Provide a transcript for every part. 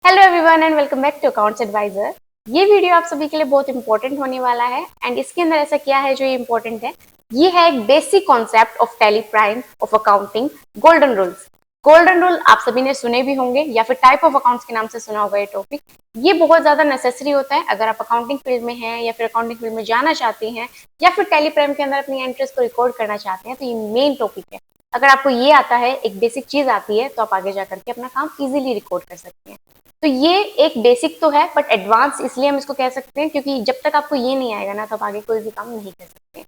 Hello everyone and welcome back to accounts advisor. ये video आप सभी के लिए बहुत इंपॉर्टेंट होने वाला है एंड इसके अंदर ऐसा क्या है जो ये इंपॉर्टेंट है। ये है एक basic concept of tally prime of accounting, golden rules. Golden rule आप सभी ने सुने भी होंगे या फिर टाइप ऑफ अकाउंट्स के नाम से सुना होगा। ये टॉपिक ये बहुत ज्यादा नेसेसरी होता है अगर आप अकाउंटिंग फील्ड में हैं या फिर अकाउंटिंग फील्ड में जाना चाहते हैं या फिर टैली प्राइम के अंदर अपनी एंट्रीज को रिकॉर्ड करना चाहते हैं, तो ये मेन टॉपिक है। अगर आपको ये आता है, एक बेसिक चीज आती है, तो आप आगे जाकर के अपना काम इजीली रिकॉर्ड कर सकते हैं। तो ये एक बेसिक तो है बट एडवांस इसलिए हम इसको कह सकते हैं क्योंकि जब तक आपको ये नहीं आएगा ना तब आगे कोई भी काम नहीं कर सकते।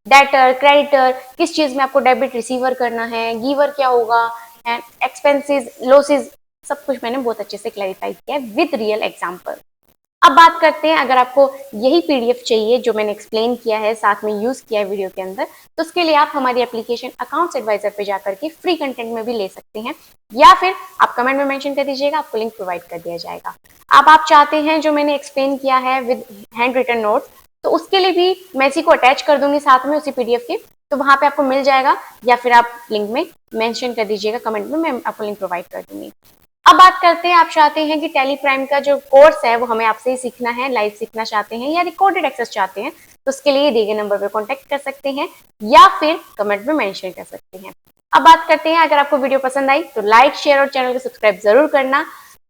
डेटर, क्रेडिटर, किस चीज में आपको डेबिट रिसीवर करना है, गिवर क्या होगा, एंड एक्सपेंसेस, लॉसेस, सब कुछ मैंने बहुत अच्छे से क्लैरिफाई किया है विद रियल एग्जांपल। अब बात करते हैं, अगर आपको यही पीडीएफ चाहिए जो मैंने एक्सप्लेन किया है, साथ में यूज किया है वीडियो के अंदर, तो उसके लिए आप हमारी एप्लीकेशन अकाउंट्स एडवाइजर पे जाकर के फ्री कंटेंट में भी ले सकते हैं या फिर आप कमेंट में मेंशन कर दीजिएगा, आपको लिंक प्रोवाइड कर दिया जाएगा। अब आप चाहते हैं जो मैंने एक्सप्लेन किया है विद हैंड रिटन नोट्स, तो उसके लिए भी मैं इसी को अटैच कर दूंगी साथ में उसी पीडीएफ के, तो वहां पे आपको मिल जाएगा या फिर आप लिंक में मेंशन कर दीजिएगा कमेंट में, मैं आपको लिंक प्रोवाइड कर दूंगी। अब बात करते हैं, आप चाहते हैं कि टैली प्राइम का जो कोर्स है वो हमें आपसे ही सीखना है, लाइव सीखना चाहते हैं या रिकॉर्डेड एक्सेस चाहते हैं, तो उसके लिए दिए गए नंबर पर कॉन्टेक्ट कर सकते हैं या फिर कमेंट में मेंशन कर सकते हैं। अब बात करते हैं, अगर आपको वीडियो पसंद आई तो लाइक, शेयर और चैनल को सब्सक्राइब जरूर करना।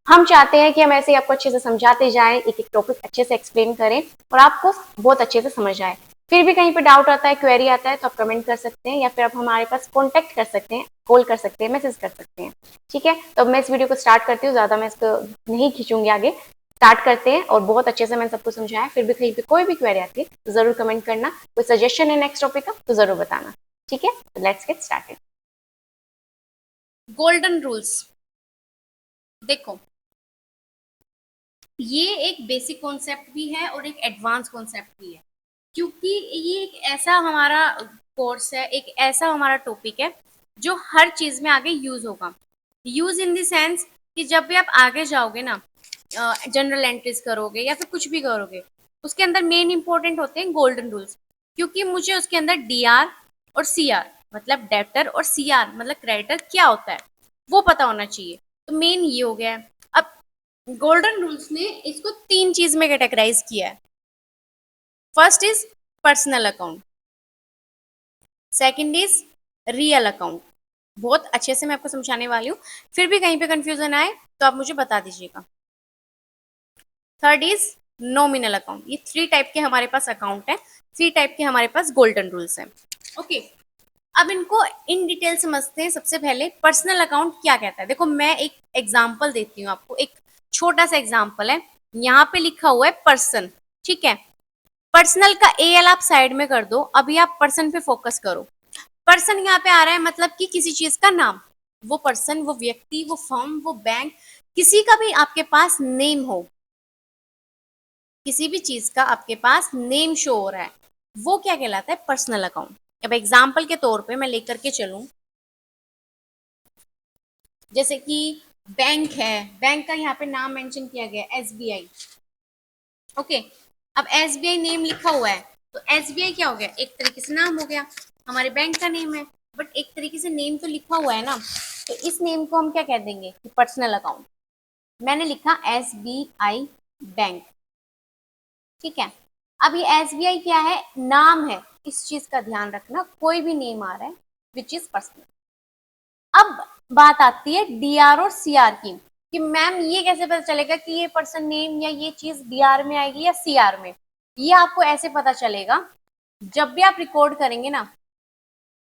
हम चाहते हैं कि हम ऐसे ही आपको अच्छे से समझाते जाएं, एक एक टॉपिक अच्छे से एक्सप्लेन करें और आपको बहुत अच्छे से समझ आए। फिर भी कहीं पे डाउट आता है, क्वेरी आता है, तो आप कमेंट कर सकते हैं या फिर आप हमारे पास कॉन्टेक्ट कर सकते हैं, कॉल कर सकते हैं, मैसेज कर सकते हैं। ठीक है, तो मैं इस वीडियो को स्टार्ट करती हूँ, ज्यादा मैं इसको नहीं खींचूंगी आगे। स्टार्ट करते हैं और बहुत अच्छे से मैंने सबको समझाया। फिर भी कहीं पे कोई भी क्वेरी आती है तो जरूर कमेंट करना, कोई सजेशन है नेक्स्ट टॉपिक का तो जरूर बताना। ठीक है, तो let's get started. Golden rules, देखो ये एक बेसिक कॉन्सेप्ट भी है और एक एडवांस कॉन्सेप्ट भी है, क्योंकि ये एक ऐसा हमारा कोर्स है, एक ऐसा हमारा टॉपिक है जो हर चीज में आगे यूज होगा। यूज इन द सेंस कि जब भी आप आगे जाओगे ना, जनरल एंट्रीज करोगे या फिर कुछ भी करोगे, उसके अंदर मेन इंपॉर्टेंट होते हैं गोल्डन रूल्स। क्योंकि मुझे उसके अंदर डीआर और सीआर मतलब डेब्टर और सीआर मतलब क्रेडिटर क्या होता है वो पता होना चाहिए। तो मेन ये हो गया है। अब गोल्डन रूल्स ने इसको तीन चीज में कैटेगराइज किया है। First is personal account, second is real account. बहुत अच्छे से मैं आपको समझाने वाली हूँ, फिर भी कहीं पे कंफ्यूजन आए तो आप मुझे बता दीजिएगा। Third is nominal account. ये थ्री टाइप के हमारे पास अकाउंट है, थ्री टाइप के हमारे पास गोल्डन रूल्स हैं। ओके, अब इनको इन डिटेल समझते हैं। सबसे पहले पर्सनल अकाउंट क्या कहता है। देखो मैं एक एग्जांपल देती हूँ आपको, एक छोटा सा एग्जांपल है। यहाँ पे लिखा हुआ है पर्सन, ठीक है। पर्सनल का एल आप साइड में कर दो, अभी आप पर्सन पे फोकस करो। पर्सन यहाँ पे आ रहा है मतलब कि किसी चीज का नाम। वो पर्सन, वो व्यक्ति, वो फर्म, वो बैंक, किसी का भी आपके पास नेम हो, किसी भी चीज का आपके पास नेम शो हो रहा है, वो क्या कहलाता है, पर्सनल अकाउंट। अब एग्जाम्पल के तौर पे मैं लेकर के चलूं, जैसे कि बैंक है, बैंक का यहाँ पे नाम मेंशन किया गया है एसबीआई। ओके, अब एसबीआई नेम लिखा हुआ है, तो एसबीआई क्या हो गया, एक तरीके से नाम हो गया, हमारे बैंक का नेम है, बट एक तरीके से नेम तो लिखा हुआ है ना, तो इस नेम को हम क्या कह देंगे कि पर्सनल अकाउंट। मैंने लिखा एसबीआई बैंक, ठीक है। अब ये एसबीआई क्या है, नाम है, इस चीज का ध्यान रखना, कोई भी नेम आ रहा है विच इज पर्सनल। अब बात आती है डीआर और सीआर की, कि मैम ये कैसे पता चलेगा कि ये पर्सन नेम या ये चीज डीआर में आएगी या सीआर में। ये आपको ऐसे पता चलेगा, जब भी आप रिकॉर्ड करेंगे ना,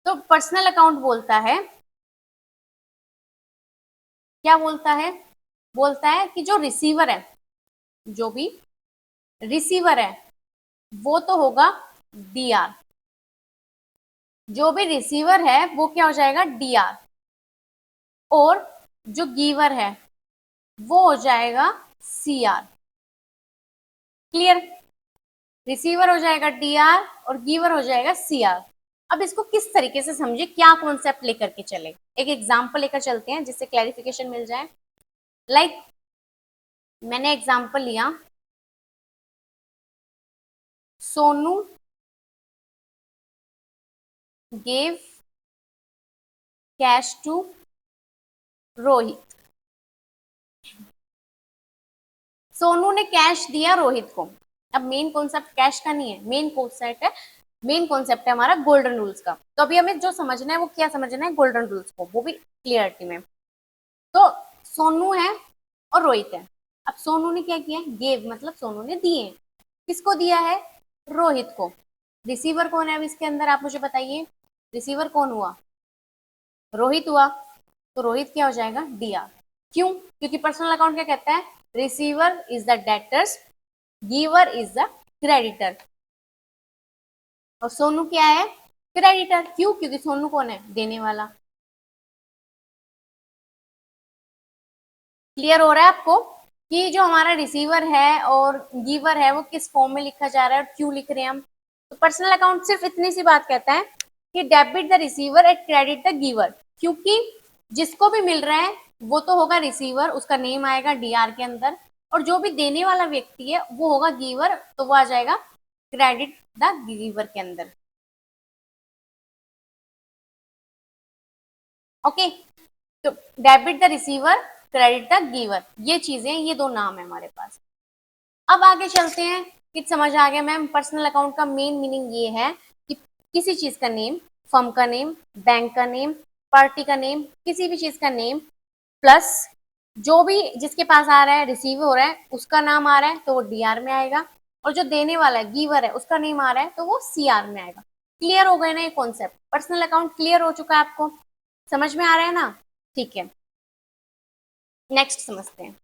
तो पर्सनल अकाउंट बोलता है, क्या बोलता है, बोलता है कि जो रिसीवर है, जो भी रिसीवर है वो तो होगा डीआर, जो भी रिसीवर है वो क्या हो जाएगा डीआर, और जो गिवर है वो हो जाएगा सीआर। क्लियर, रिसीवर हो जाएगा डीआर और गिवर हो जाएगा सीआर। अब इसको किस तरीके से समझे, क्या कॉन्सेप्ट लेकर के चले, एक एग्जांपल लेकर चलते हैं जिससे क्लैरिफिकेशन मिल जाए। लाइक मैंने एग्जांपल लिया, Sonu gave cash to Rohit. Sonu ने कैश दिया रोहित को। अब मेन कॉन्सेप्ट कैश का नहीं है, मेन कॉन्सेप्ट है हमारा गोल्डन रूल्स का। तो अभी हमें जो समझना है वो क्या समझना है, गोल्डन रूल्स को, वो भी क्लियरिटी में। तो सोनू है और रोहित है। अब सोनू ने क्या किया, गेव मतलब सोनू ने दिए। किसको दिया है, रोहित को। रिसीवर कौन है अब इसके अंदर, आप मुझे बताइए। रिसीवर कौन हुआ, रोहित हुआ। तो रोहित क्या हो जाएगा, डीआर। क्यों, क्योंकि पर्सनल अकाउंट क्या कहता है, receiver is the debtors, giver is the creditor. और सोनू क्या है, क्रेडिटर। क्यों, क्योंकि सोनू कौन है, देने वाला। क्लियर हो रहा है आपको कि जो हमारा रिसीवर है और गिवर है वो किस फॉर्म में लिखा जा रहा है और क्यों लिख रहे हैं हम। तो पर्सनल अकाउंट सिर्फ इतनी सी बात कहता है कि debit the receiver and credit the giver, क्योंकि जिसको भी मिल रहा है वो तो होगा रिसीवर, उसका नेम आएगा डीआर के अंदर, और जो भी देने वाला व्यक्ति है वो होगा गिवर, तो वो आ जाएगा क्रेडिट द गिवर के अंदर। ओके, तो debit the receiver, credit the giver, ये चीजें, ये दो नाम है हमारे पास। अब आगे चलते हैं कि समझ आ गया मैम, पर्सनल अकाउंट का मेन मीनिंग ये है कि किसी चीज का नेम, फर्म का नेम, बैंक का नेम, पार्टी का नेम, किसी भी चीज का नेम, प्लस जो भी जिसके पास आ रहा है, रिसीव हो रहा है, उसका नाम आ रहा है तो वो डीआर में आएगा, और जो देने वाला है, गिवर है, उसका नेम आ रहा है तो वो सीआर में आएगा। क्लियर हो गए ना ये कॉन्सेप्ट, पर्सनल अकाउंट क्लियर हो चुका है आपको, समझ में आ रहा है ना। ठीक है, नेक्स्ट समझते हैं।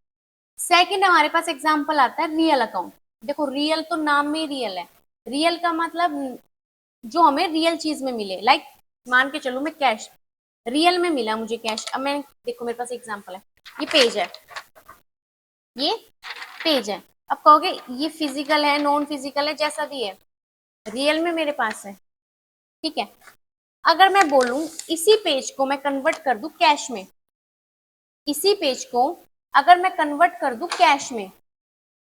सेकंड हमारे पास एग्जांपल आता है रियल अकाउंट। देखो रियल तो नाम में रियल है, रियल का मतलब जो हमें रियल चीज में मिले, लाइक मान के चलो मैं कैश, रियल में मिला मुझे कैश। अब मैं देखो मेरे पास एग्जांपल है, ये पेज है, ये पेज है। अब कहोगे ये फिजिकल है, नॉन फिजिकल है, जैसा भी है, रियल में मेरे पास है। ठीक है, अगर मैं बोलूं इसी पेज को मैं कन्वर्ट कर दूं कैश में, इसी पेज को अगर मैं कन्वर्ट कर दूं कैश में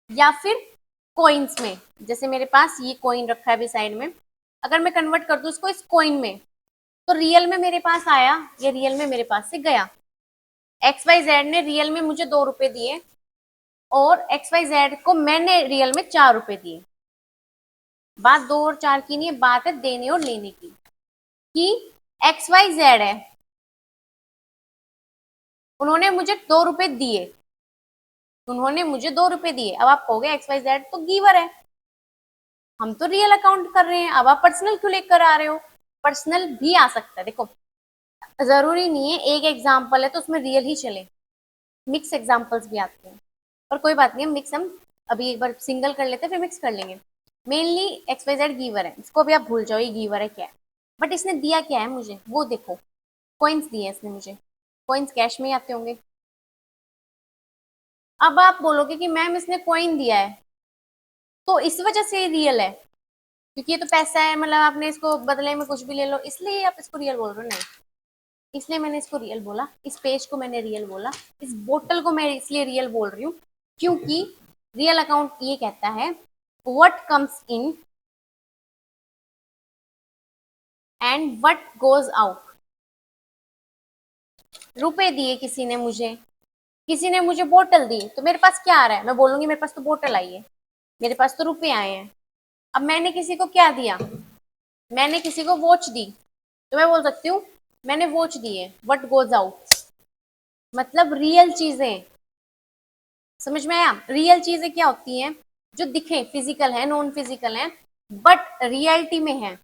या फिर कॉइन्स में, जैसे मेरे पास ये कॉइन रखा है अभी साइड में, अगर मैं कन्वर्ट कर दूं इसको इस कॉइन में, तो रियल में मेरे पास आया, ये रियल में मेरे पास से गया। एक्स वाई जेड ने रियल में मुझे 2 रुपए दिए और एक्स वाई जेड को मैंने रियल में 4 रुपए दिए। बात 2 और 4 की नहीं है, बात है देने और लेने की, कि एक्स वाई जेड है, उन्होंने मुझे 2 रुपए दिए, उन्होंने मुझे 2 रुपए दिए। अब आप कहोगे एक्स वाई जेड तो गिवर है, हम तो रियल अकाउंट कर रहे हैं, अब आप पर्सनल क्यों लेकर आ रहे हो। पर्सनल भी आ सकता है, देखो जरूरी नहीं है एक एग्जाम्पल है तो उसमें रियल ही चले, मिक्स एग्जाम्पल्स भी आते हैं। पर कोई बात नहीं, मिक्स हम अभी एक बार सिंगल कर लेते हैं फिर मिक्स कर लेंगे। Mainly X Y Z giver है, इसको भी आप भूल जाओ ये गिवर है क्या है, बट इसने दिया क्या है मुझे वो देखो, कॉइन्स दिए इसने मुझे, कॉइन्स कैश में ही आते होंगे। अब आप बोलोगे कि मैम इसने कॉइन दिया है तो इस वजह से ये रियल है, क्योंकि ये तो पैसा है, मतलब आपने इसको बदले में कुछ भी ले लो इसलिए आप इसको रियल बोल रहे हो, नहीं, इसलिए मैंने इसको रियल बोला, इस पेज को मैंने रियल बोला, इस बोतल को मैं इसलिए रियल बोल रही हूँ क्योंकि रियल अकाउंट ये कहता है what comes in and what goes out. रुपए दिए किसी ने मुझे, किसी ने मुझे बोतल दी, तो मेरे पास क्या आ रहा है, मैं बोलूंगी मेरे पास तो बोतल आई है, मेरे पास तो रुपए आए हैं। अब मैंने किसी को क्या दिया, मैंने किसी को वॉच दी, तो मैं बोल सकती हूँ मैंने वॉच दी है, व्हाट गोज आउट, मतलब रियल चीजें। समझ में आया, रियल चीजें क्या होती हैं, जो दिखे, फिजिकल है, नॉन फिजिकल है, बट रियलिटी में है,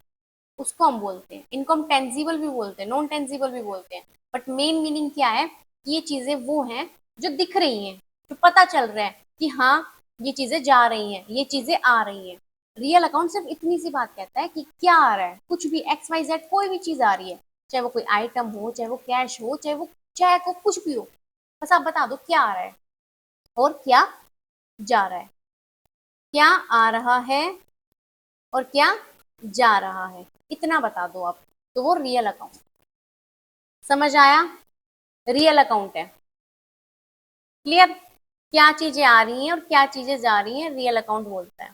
उसको हम बोलते हैं, इनको हम टेंजिबल भी बोलते हैं, नॉन टेंजिबल भी बोलते हैं। बट मेन मीनिंग क्या है, ये चीजें वो हैं जो दिख रही हैं, जो पता चल रहा है कि हाँ ये चीजें जा रही हैं, ये चीजें आ रही हैं। रियल अकाउंट सिर्फ इतनी सी बात कहता है कि क्या आ रहा है, कुछ भी एक्स वाई जेड कोई भी चीज आ रही है, चाहे वो कोई आइटम हो, चाहे वो कैश हो, चाहे वो चेक हो, कुछ भी हो, बस आप बता दो क्या आ रहा है और क्या जा रहा है, क्या आ रहा है और क्या जा रहा है, इतना बता दो आप, तो वो रियल अकाउंट। समझ आया, रियल अकाउंट है। क्लियर, क्या चीजें आ रही हैं और क्या चीजें जा रही हैं, रियल अकाउंट बोलता है।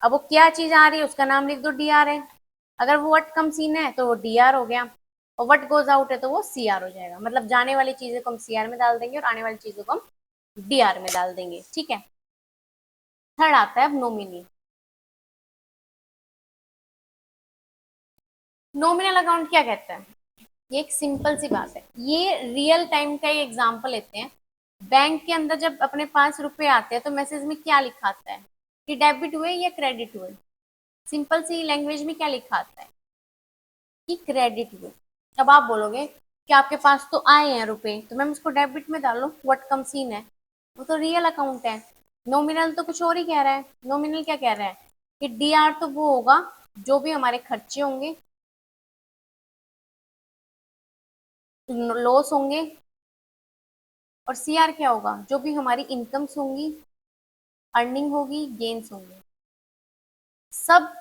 अब वो क्या चीज आ रही है उसका नाम लिख दो, डीआर है। अगर वो व्हाट कम्स इन है तो वो डीआर हो गया, और व्हाट गोज आउट है तो वो सीआर हो जाएगा, मतलब जाने वाली चीजों को हम सीआर में डाल देंगे और आने वाली चीजों को हम डीआर में डाल देंगे। ठीक है, थर्ड आता है अब नॉमिनी। नॉमिनल अकाउंट क्या कहता है? ये एक सिंपल सी बात है, ये रियल टाइम का ही एग्जांपल लेते हैं। बैंक के अंदर जब अपने पास रुपए आते हैं तो मैसेज में क्या लिखा आता है कि डेबिट हुए या क्रेडिट हुए? सिंपल सी लैंग्वेज में क्या लिखा आता है कि क्रेडिट हुए। अब आप बोलोगे कि आपके पास तो आए हैं रुपए, तो मैम उसको डेबिट में डालो, व्हाट कम सीन है, वो तो रियल अकाउंट है। नॉमिनल तो कुछ और ही कह रहा है। नॉमिनल क्या कह रहा है कि डीआर तो वो होगा जो भी हमारे खर्चे होंगे, लॉस होंगे, और सीआर क्या होगा, जो भी हमारी इनकम्स होंगी, अर्निंग होगी, गेन्स होंगे। सब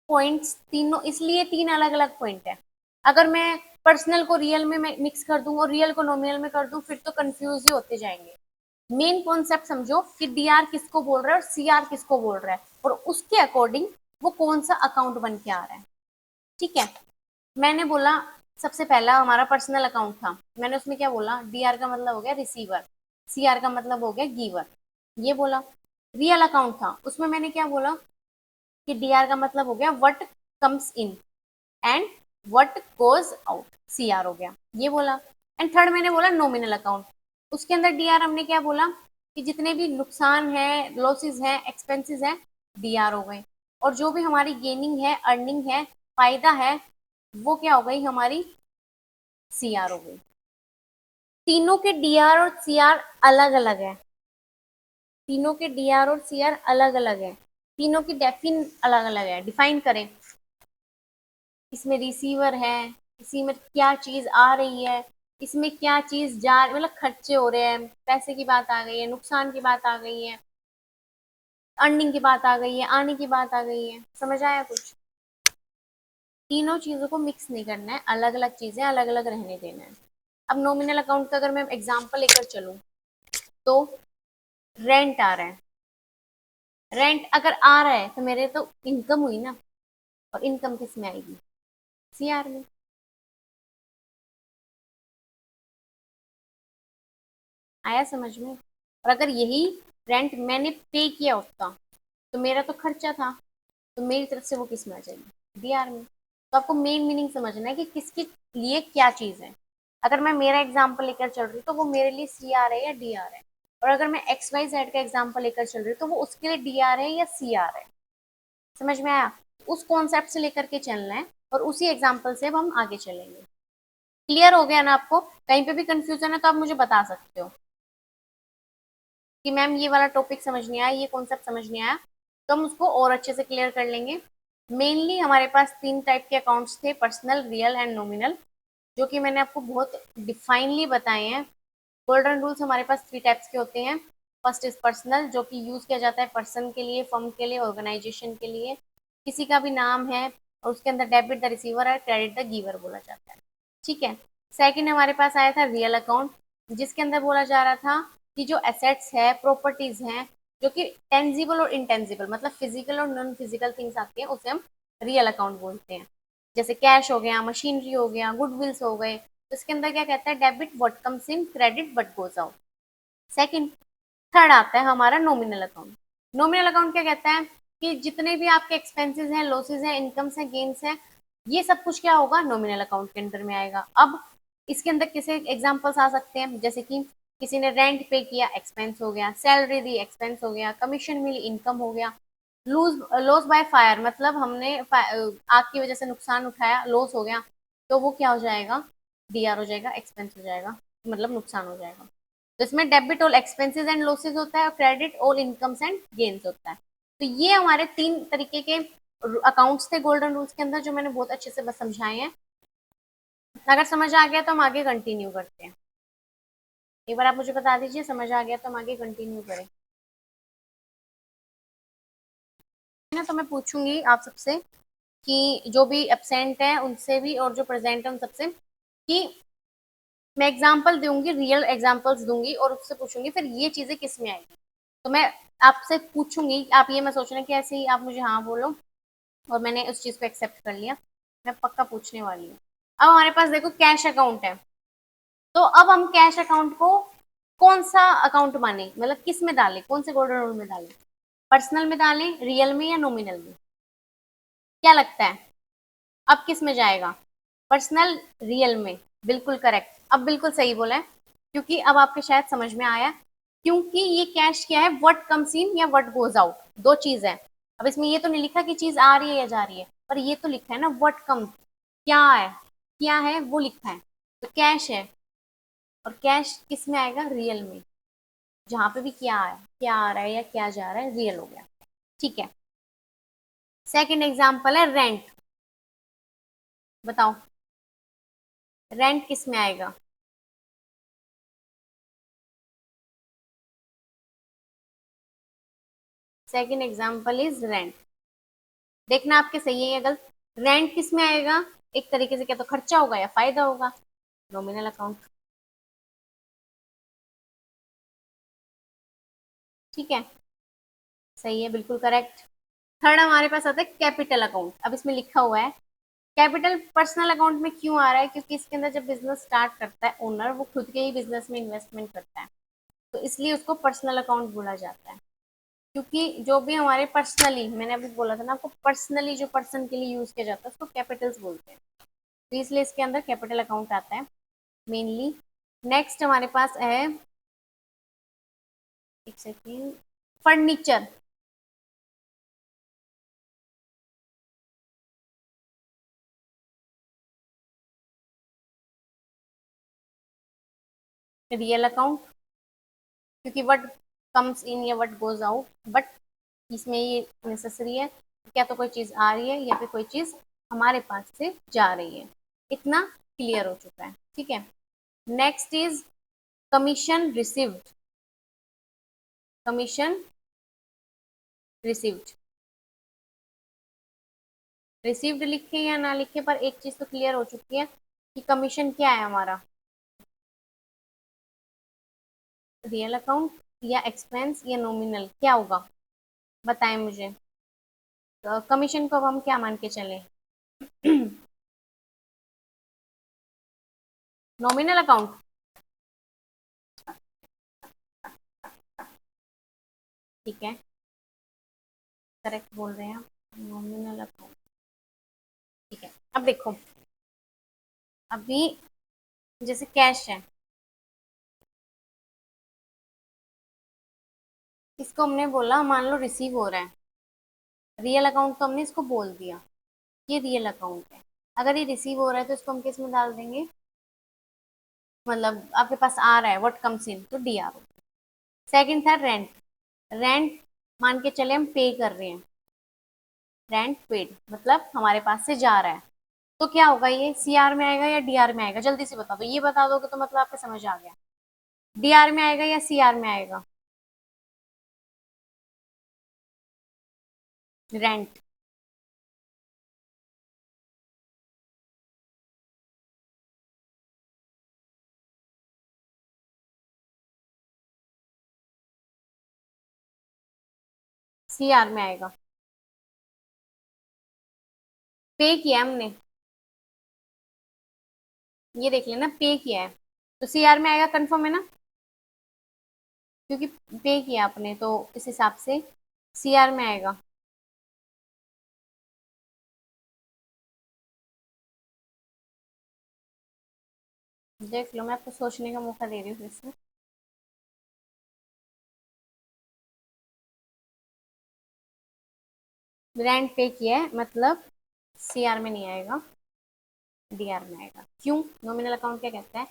पॉइंट्स तीनों, इसलिए तीन अलग अलग पॉइंट है। अगर मैं पर्सनल को रियल में मिक्स कर दूं और रियल को नॉमिनल में कर दूं फिर तो कंफ्यूज ही होते जाएंगे। मेन कॉन्सेप्ट समझो कि डीआर किसको बोल रहा है और सीआर किसको बोल रहा है, और उसके अकॉर्डिंग वो कौन सा अकाउंट बन के आ रहा है। ठीक है, मैंने बोला सबसे पहला हमारा पर्सनल अकाउंट था, मैंने उसमें क्या बोला, डीआर का मतलब हो गया रिसीवर, सीआर का मतलब हो गया गिवर, ये बोला। रियल अकाउंट था, उसमें मैंने क्या बोला कि डीआर का मतलब हो गया what comes in and what goes out, CR हो गया, ये बोला। एंड थर्ड मैंने बोला नॉमिनल अकाउंट, उसके अंदर डीआर हमने क्या बोला कि जितने भी नुकसान है, लॉसेस है, एक्सपेंसेस है, डीआर हो गए, और जो भी हमारी गेनिंग है, अर्निंग है, फायदा है, वो क्या हो गई हमारी सीआर हो गई। तीनों के डीआर और सीआर अलग अलग है, तीनों के डीआर और सीआर अलग अलग है, तीनों की डेफिन अलग अलग है। डिफाइन करें, इसमें रिसीवर है, इसी में क्या चीज आ रही है, इसमें क्या चीज जा, मतलब खर्चे हो रहे हैं, पैसे की बात आ गई है, नुकसान की बात आ गई है, अर्निंग की बात आ गई है, आने की बात आ गई है, समझ आया कुछ? तीनों चीजों को मिक्स नहीं करना है, अलग अलग चीजें अलग अलग रहने देना है। अब नॉमिनल अकाउंट का अगर मैं एग्जांपल लेकर चलूं तो रेंट आ रहा है, रेंट अगर आ रहा है तो मेरे तो इनकम हुई ना, और इनकम किस में आएगी, सीआर में। आया समझ में? और अगर यही रेंट मैंने पे किया होता तो मेरा तो खर्चा था, तो मेरी तरफ से वो किस में आ जाएगी, डीआर में। तो आपको मेन मीनिंग समझना है कि किसके लिए क्या चीज है। अगर मैं मेरा एग्जाम्पल लेकर चल रही हूँ तो वो मेरे लिए सीआर है या डीआर है, और अगर मैं एक्स वाई जेड का एग्जाम्पल लेकर चल रही हूँ तो वो उसके लिए डीआर है या सीआर है। समझ में आया? उस कॉन्सेप्ट से लेकर के चलना है और उसी एग्जाम्पल से अब हम आगे चलेंगे। क्लियर हो गया ना आपको? कहीं पे भी कंफ्यूजन है तो आप मुझे बता सकते हो कि मैम ये वाला टॉपिक समझ नहीं आया, ये कॉन्सेप्ट समझ नहीं आया, तो हम उसको और अच्छे से क्लियर कर लेंगे। मेनली हमारे पास तीन टाइप के अकाउंट्स थे, पर्सनल, रियल एंड नॉमिनल, जो कि मैंने आपको बहुत डिफाइनली बताए हैं। गोल्डन रूल्स हमारे पास थ्री टाइप्स के होते हैं। फर्स्ट इज पर्सनल, जो कि यूज किया जाता है पर्सन के लिए, फर्म के लिए, ऑर्गेनाइजेशन के लिए, किसी का भी नाम है और उसके अंदर डेबिट द रिसीवर है, क्रेडिट द गिवर बोला जाता है। ठीक है। सेकंड हमारे पास आया था रियल अकाउंट, जिसके अंदर बोला जा रहा था कि जो एसेट्स है, प्रॉपर्टीज हैं, जो कि टेंजिबल और इनटेंजिबल, मतलब फिजिकल और नॉन फिजिकल थिंग्स आती हैं, उसे हम रियल अकाउंट बोलते हैं। जैसे कैश हो गया, मशीनरी हो गया, गुडविल्स हो गए, तो इसके अंदर क्या कहता है, debit what comes in, credit what goes out. Second, third आता है हमारा नॉमिनल अकाउंट। नॉमिनल अकाउंट क्या कहता है कि जितने भी आपके एक्सपेंसेस हैं, लॉसेस हैं, इनकम्स हैं, गेन्स हैं, ये सब कुछ क्या होगा, नॉमिनल अकाउंट के अंदर में आएगा। अब इसके अंदर किसे एग्जांपल्स आ सकते हैं, जैसे कि किसी ने रेंट पे किया, एक्सपेंस हो गया, सैलरी दी, एक्सपेंस हो गया, कमीशन मिली, इनकम हो गया, लूज लॉस बाय फायर, मतलब हमने आग की वजह से नुकसान उठाया, लॉस हो गया, तो वो क्या हो जाएगा, डीआर हो जाएगा, एक्सपेंस हो जाएगा, मतलब नुकसान हो जाएगा। तो इसमें debit all expenses and losses होता है और credit all incomes and gains होता है। तो ये हमारे तीन तरीके के अकाउंट्स थे गोल्डन रूल्स के अंदर, जो मैंने बहुत अच्छे से बस समझाए हैं। अगर समझ आ गया तो हम आगे कंटिन्यू करते हैं। एक बार आप मुझे बता दीजिए, समझ आ गया तो हम आगे कंटिन्यू करें ना। तो मैं पूछूंगी आप सबसे कि जो भी एब्सेंट है उनसे भी और जो प्रेजेंट है उन सबसे, कि मैं एग्जाम्पल दूंगी, रियल एग्जाम्पल्स दूंगी और उससे पूछूंगी फिर ये चीजें किस में आएगी। तो मैं आपसे पूछूंगी, आप ये मैं सोचना कि ऐसे ही आप मुझे हाँ बोलो और मैंने उस चीज को एक्सेप्ट कर लिया, मैं पक्का पूछने वाली हूँ। अब हमारे पास देखो कैश अकाउंट है, तो अब हम कैश अकाउंट को कौन सा अकाउंट माने, मतलब किस में डालें, कौन से गोल्डन रूल में डालें? पर्सनल में डालें, रियल में या नॉमिनल में? क्या लगता है अब किस में जाएगा? पर्सनल, रियल में। बिल्कुल करेक्ट, अब बिल्कुल सही बोला है, क्योंकि अब आपके शायद समझ में आया, क्योंकि ये कैश क्या है, व्हाट कम्स इन या व्हाट गोज आउट, दो चीज है। अब इसमें ये तो नहीं लिखा कि चीज आ रही है या जा रही है, पर ये तो लिखा है ना व्हाट कम्स, क्या है वो लिखा है, तो कैश है। और कैश किस में आएगा? रियल में। जहां पे भी क्या आ रहा है या क्या जा रहा है, रियल हो गया। ठीक है, सेकंड एग्जांपल है रेंट। बताओ, रेंट किस में आएगा? Second example is rent. देखना आपके सही है या गलत। रेंट किस में आएगा? एक तरीके से क्या, तो खर्चा होगा या फायदा होगा? Nominal account. ठीक है, सही है, बिल्कुल करेक्ट। थर्ड हमारे पास आता है कैपिटल अकाउंट। अब इसमें लिखा हुआ है कैपिटल पर्सनल अकाउंट में क्यों आ रहा है, क्योंकि इसके अंदर जब बिजनेस स्टार्ट करता है ओनर, वो खुद के ही बिजनेस में इन्वेस्टमेंट करता है, तो इसलिए उसको पर्सनल अकाउंट बोला जाता है। क्योंकि जो भी हमारे पर्सनली, मैंने अभी बोला था ना आपको, पर्सनली जो पर्सन के लिए यूज किया जाता है उसको कैपिटल्स बोलते हैं, तो इसलिए इसके अंदर कैपिटल अकाउंट आता है मेनली। नेक्स्ट हमारे पास है, एक सेकेंड, फर्नीचर। रियल अकाउंट, क्योंकि व्हाट कम्स इन या व्हाट गोज आउट, बट इसमें ये नेसेसरी है, क्या तो कोई चीज आ रही है या फिर कोई चीज हमारे पास से जा रही है। इतना क्लियर हो चुका है, ठीक है। Next is commission received. Commission received, received लिखे या ना लिखे, पर एक चीज तो क्लियर हो चुकी है कि कमीशन क्या है हमारा, रियल अकाउंट या एक्सपेंस या नॉमिनल, क्या होगा बताएं मुझे। तो कमीशन को अब हम क्या मान के चले? Nominal account. ठीक है, करेक्ट बोल रहे हैं आप, नॉमिनल अकाउंट। ठीक है, अब देखो, अभी जैसे कैश है, इसको हमने बोला मान लो रिसीव हो रहा है, रियल अकाउंट तो हमने इसको बोल दिया, ये रियल अकाउंट है। अगर ये रिसीव हो रहा है तो इसको हम किस में डाल देंगे, मतलब आपके पास आ रहा है व्हाट कम्स इन, तो डी आर। सेकंड था रेंट। रेंट मान के चले हम पे कर रहे हैं, रेंट पेड मतलब हमारे पास से जा रहा है, तो क्या होगा, ये सी आर में आएगा या डी आर में आएगा? जल्दी से बता दो, ये बता दोगे तो मतलब आपको समझ आ गया। डी आर में आएगा या सी आर में आएगा? रेंट सी आर में आएगा। पे किया हमने, ये देख लेना, पे किया है तो सी आर में आएगा, कंफर्म है ना? क्योंकि पे किया आपने तो इस हिसाब से सी आर में आएगा। देख लो, मैं आपको सोचने का मौका दे रही हूँ फिर से। रेंट पे किया है मतलब सी आर में नहीं आएगा, डी आर में आएगा। क्यों? नॉमिनल अकाउंट क्या कहता है,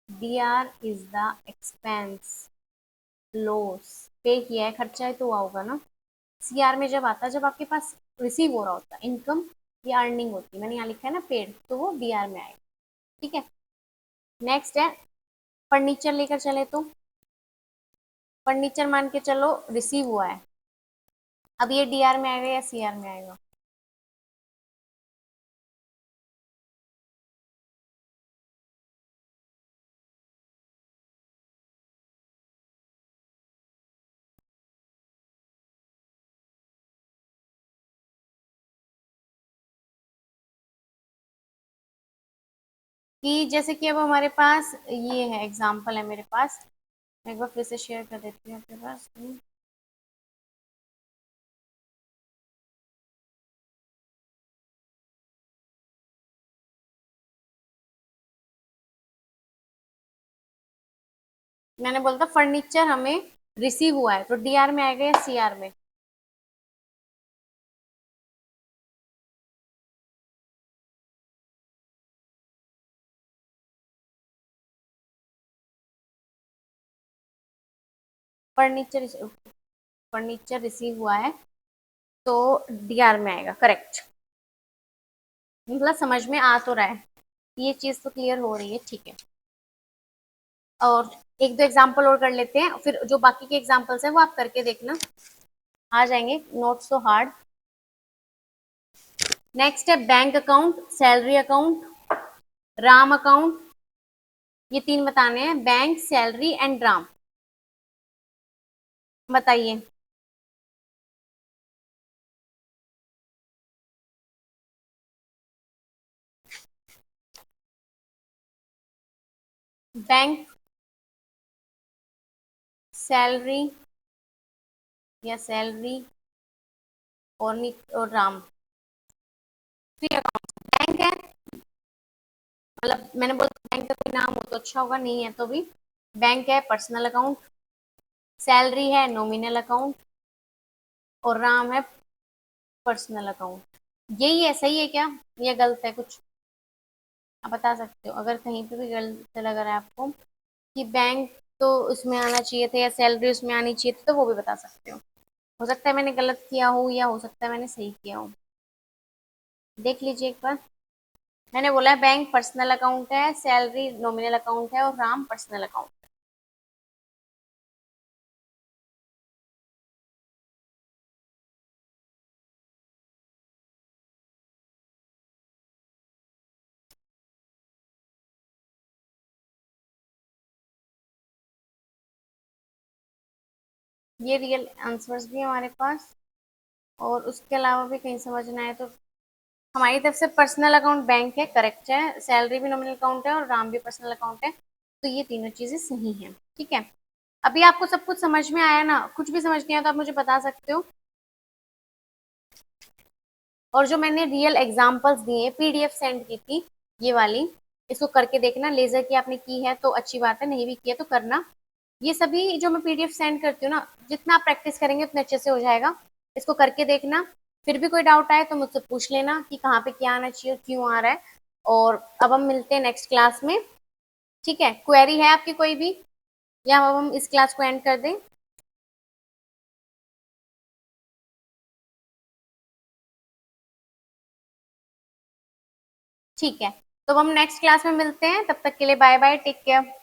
D R is the expense loss, पे किया है, खर्चा है तो हुआ होगा ना। सी आर में जब आता है, जब आपके पास रिसीव हो रहा होता है, इनकम या अर्निंग होती है, मैंने यहाँ लिखा है ना पेड, तो वो डी आर में आएगा। ठीक है, नेक्स्ट है फर्नीचर लेकर चले तो, फर्नीचर मान के चलो रिसीव हुआ है, अब ये डी आर में आएगा या सी आर में आएगा? कि जैसे कि अब हमारे पास ये है, एग्जाम्पल है मेरे पास, मैं एक बार फिर से शेयर कर देती हूँ आपके पास। मैंने बोला था फर्नीचर हमें रिसीव हुआ है, तो डीआर में आएगा या सीआर में? फर्नीचर, फर्नीचर रिसीव हुआ है तो डीआर में आएगा, करेक्ट। मतलब समझ में आ तो रहा है, ये चीज तो क्लियर हो रही है, ठीक है। और एक दो एग्जाम्पल और कर लेते हैं, फिर जो बाकी के एग्जाम्पल्स हैं वो आप करके देखना, आ जाएंगे, नॉट सो हार्ड। नेक्स्ट है bank account, salary account, Ram account. ये तीन बताने हैं, बैंक, सैलरी एंड राम। बताइए। बैंक, सैलरी या सैलरी और राम। थ्री अकाउंट, बैंक है, मतलब मैंने बोला बैंक का कोई नाम हो तो अच्छा होगा, नहीं है तो भी बैंक है, पर्सनल अकाउंट, सैलरी है, नॉमिनल अकाउंट, और राम है, पर्सनल अकाउंट। यही है, सही है क्या या गलत है कुछ? आप बता सकते हो अगर कहीं पे भी गलत लग रहा है आपको, कि बैंक तो उसमें आना चाहिए था या सैलरी उसमें आनी चाहिए थी, तो वो भी बता सकते हो सकता है मैंने गलत किया हो या हो सकता है मैंने सही किया हो, देख लीजिए एक बार। मैंने बोला है बैंक पर्सनल अकाउंट है, सैलरी नॉमिनल अकाउंट है और राम पर्सनल अकाउंट। ये रियल आंसर्स भी हैं हमारे पास, और उसके अलावा भी कहीं समझना है तो हमारी तरफ से पर्सनल अकाउंट बैंक है, करेक्ट है, सैलरी भी नॉमिनल अकाउंट है और राम भी पर्सनल अकाउंट है, तो ये तीनों चीजें सही हैं, ठीक है। अभी आपको सब कुछ समझ में आया ना? कुछ भी समझ नहीं आया तो आप मुझे बता सकते हो। और जो मैंने रियल एग्जांपल्स दिए, पीडीएफ सेंड की थी ये वाली, इसको करके देखना, लेजर की आपने की है तो अच्छी बात है, नहीं भी की है तो करना। ये सभी जो मैं पीडीएफ सेंड करती हूँ ना, जितना आप प्रैक्टिस करेंगे उतने अच्छे से हो जाएगा। इसको करके देखना, फिर भी कोई डाउट आए तो मुझसे पूछ लेना कि कहाँ पे क्या आना चाहिए और क्यों आ रहा है। और अब हम मिलते हैं नेक्स्ट क्लास में, ठीक है? क्वेरी है आपकी कोई भी, या अब हम इस क्लास को एंड कर दें? ठीक है, तो अब हम नेक्स्ट क्लास में मिलते हैं, तब तक के लिए बाय बाय, टेक केयर।